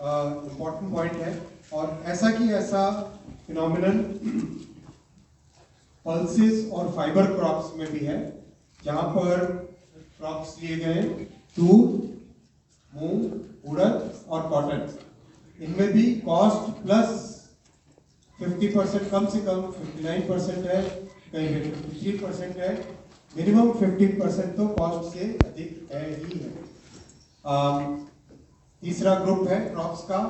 Important point है। और ऐसा कि ऐसा फिनोमिनन पल्सेस और फाइबर क्रॉप्स में भी है, जहां पर क्रॉप्स लिए गए तूर, मूंग, उड़द और कॉटन। इनमें भी कॉस्ट प्लस 50%, कम से कम 59% है, कहीं पे 53% है, मिनिमम 15% तो कॉस्ट से अधिक है ही है। तीसरा ग्रुप है क्रॉप्स का,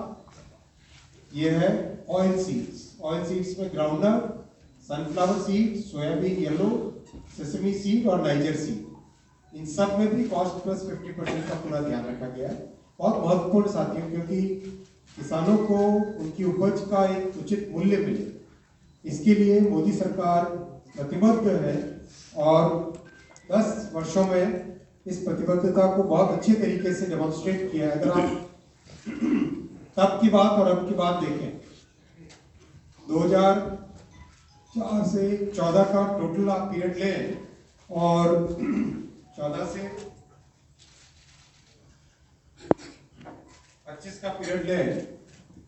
ये है ऑयल सीड्स। ऑयल सीड्स में groundnut, sunflower seed, soybean yellow, sesame seed और नाइजर सीड। इन सब में भी कॉस्ट प्लस 50% का पूरा ध्यान रखा गया है। बहुत महत्वपूर्ण साथियों, क्योंकि किसानों को उनकी उपज का एक उचित मूल्य मिले, इसके लिए मोदी सरकार प्रतिबद्ध है और 10 वर्षों में इस प्रतिबद्धता को बहुत अच्छे तरीके से डेमोन्स्ट्रेट किया है। अगर आप तब की बात और अब की बात देखें, 2004 से 14 का टोटल आप पीरियड लें और 14 से 25 का पीरियड लें,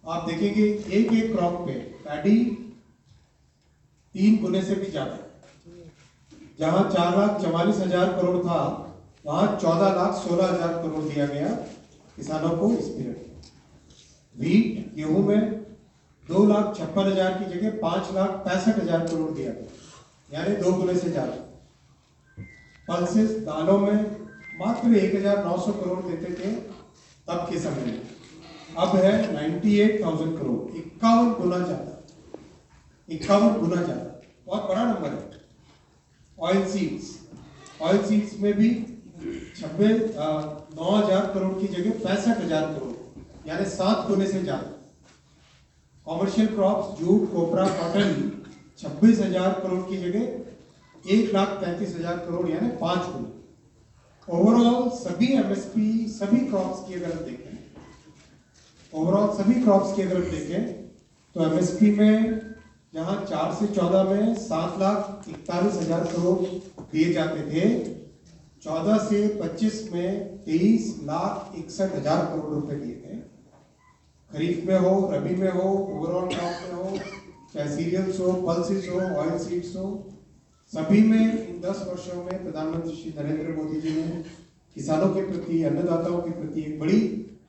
आप देखेंगे एक एक क्रॉप पे पैडी 3 गुने से भी ज्यादा। जहां 4,44,000 करोड़ था, वहां 14,16,000 करोड़ दिया गया किसानों को इस पीरियड में। वीट, गेहूं में 2,56,000 की जगह 5,65,000 करोड़ दिया गया, यानी 2 गुने से ज्यादा। पल्सेस, दालों में मात्र 1,900 करोड़ देते थे तब के समय में, अब है 98,000 करोड़, 51 गुना ज्यादा, 51 गुना ज्यादा, बहुत बड़ा नंबर है। ऑयल सीड्स में भी 9,000 करोड़ की जगह 65,000 करोड़, यानी 7 गुने से ज्यादा। कॉमर्शियल क्रॉप्स, जूट, कोपरा, कॉटन 26,000 करोड़ की जगह 1,35,000 करोड़, यानी 5 गुना। ओवरऑल सभी एमएसपी, सभी क्रॉप्स की अगर देखें, तो एमएसपी में जहां 4 से 14 में 7,41,000 करोड़ दिए जाते थे, 14 से 25 में 23,61,000 करोड़ रुपए दिए गए। खरीफ में हो, रबी में हो, ओवरऑल क्रॉप में हो, चाहे सीरियल्स हो, पल्सेस हो, ऑयल सीड्स हो, सभी में इन 10 वर्षों में प्रधानमंत्री श्री नरेंद्र मोदी जी ने किसानों के प्रति, अन्नदाताओं के प्रति एक बड़ी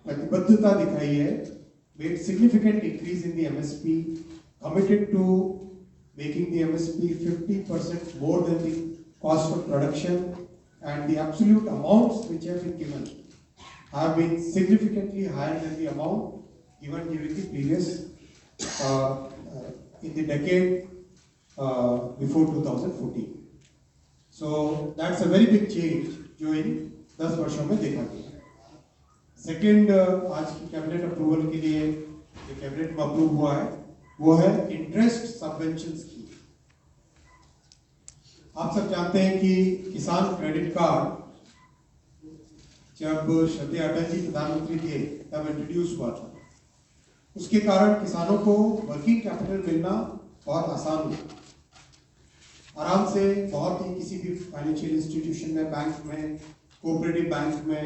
प्रतिबद्धता दिखाई है। Made significant increase in the MSP, committed to making the MSP 50% more than the cost of production, and the absolute amounts which have been given have been significantly higher than the amount given during the previous in the decade before 2014. So that's a very big change जो इन 10 वर्षों में देखा गया। Second, आज की cabinet approval के लिए जो कैबिनेट में अप्रूव हुआ है वो है इंटरेस्ट सबवेंशन स्कीम। आप सब जानते हैं कि किसान क्रेडिट कार्ड जब श्री अटल जी प्रधानमंत्री थे तब इंट्रोड्यूस हुआ था। उसके कारण किसानों को वर्किंग कैपिटल मिलना बहुत आसान हुआ। आराम से बहुत ही किसी भी फाइनेंशियल इंस्टीट्यूशन में, बैंक में, कोऑपरेटिव बैंक में,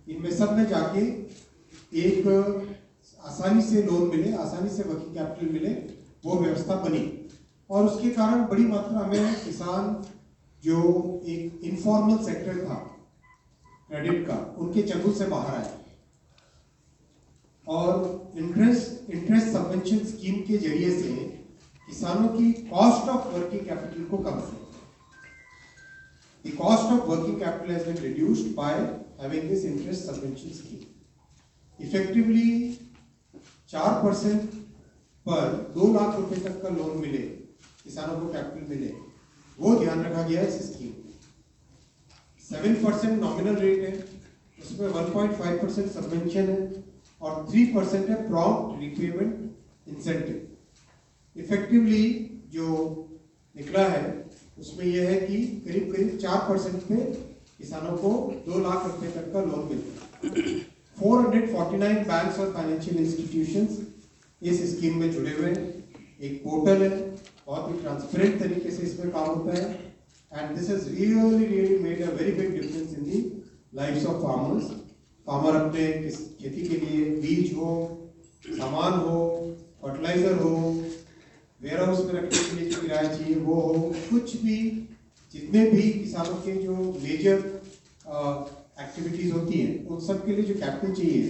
इनमें सब में जाके एक आसानी से लोन मिले, आसानी से वर्किंग कैपिटल मिले, वो व्यवस्था बनी। और उसके कारण बड़ी मात्रा में किसान जो एक इनफॉर्मल सेक्टर था क्रेडिट का, उनके चंगुल से बाहर आए और इंटरेस्ट सबवेंशन स्कीम के जरिए से किसानों की कॉस्ट ऑफ वर्किंग कैपिटल को कम किया। The cost of working capital has been reduced by having this interest subvention scheme. Effectively 4% पर 2 लाख रुपए तक का लोन मिले, किसानों को कैपिटल मिले, वो ध्यान रखा गया है इस स्कीम में। 7% नॉमिनल रेट है, उसमें 1.5% सबवेंशन है और 3% है प्रॉम्प्ट रीपेमेंट इंसेंटिव। इफेक्टिवली जो निकला है उसमें यह है कि करीब 4% पे किसानों को 2 लाख रुपए तक का लोन मिलता है। 449 बैंक्स और फाइनेंशियल इंस्टीट्यूशंस इस स्कीम में जुड़े हुए हैं। एक पोर्टल है, बहुत ही ट्रांसपेरेंट तरीके से इसमें काम होता है, and this has really made a very big difference in the lives of farmers. Farmer अपने खेती के लिए बीज हो, सामान हो, फर्टिलाइजर हो, वेयर हाउस में रखने के लिए जो किराया चाहिए वो हो, कुछ भी जितने भी किसानों के जो मेजर एक्टिविटीज होती हैं उन सब के लिए जो कैपिटल चाहिए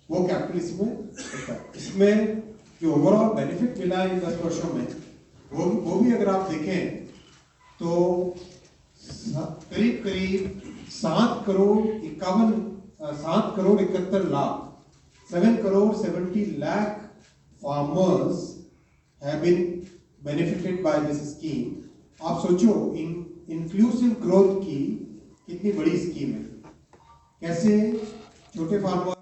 वो कैपिटल इसमें होता है। इसमें जो ओवरऑल बेनिफिट मिला इन 10 वर्षों में वो भी अगर आप देखें तो करीब करीब 7 crore 71 lakh 7 crore 70 lakh farmers have been benefited by this scheme। आप सोचो इंक्लूसिव ग्रोथ की कितनी बड़ी स्कीम है, कैसे छोटे फार्मर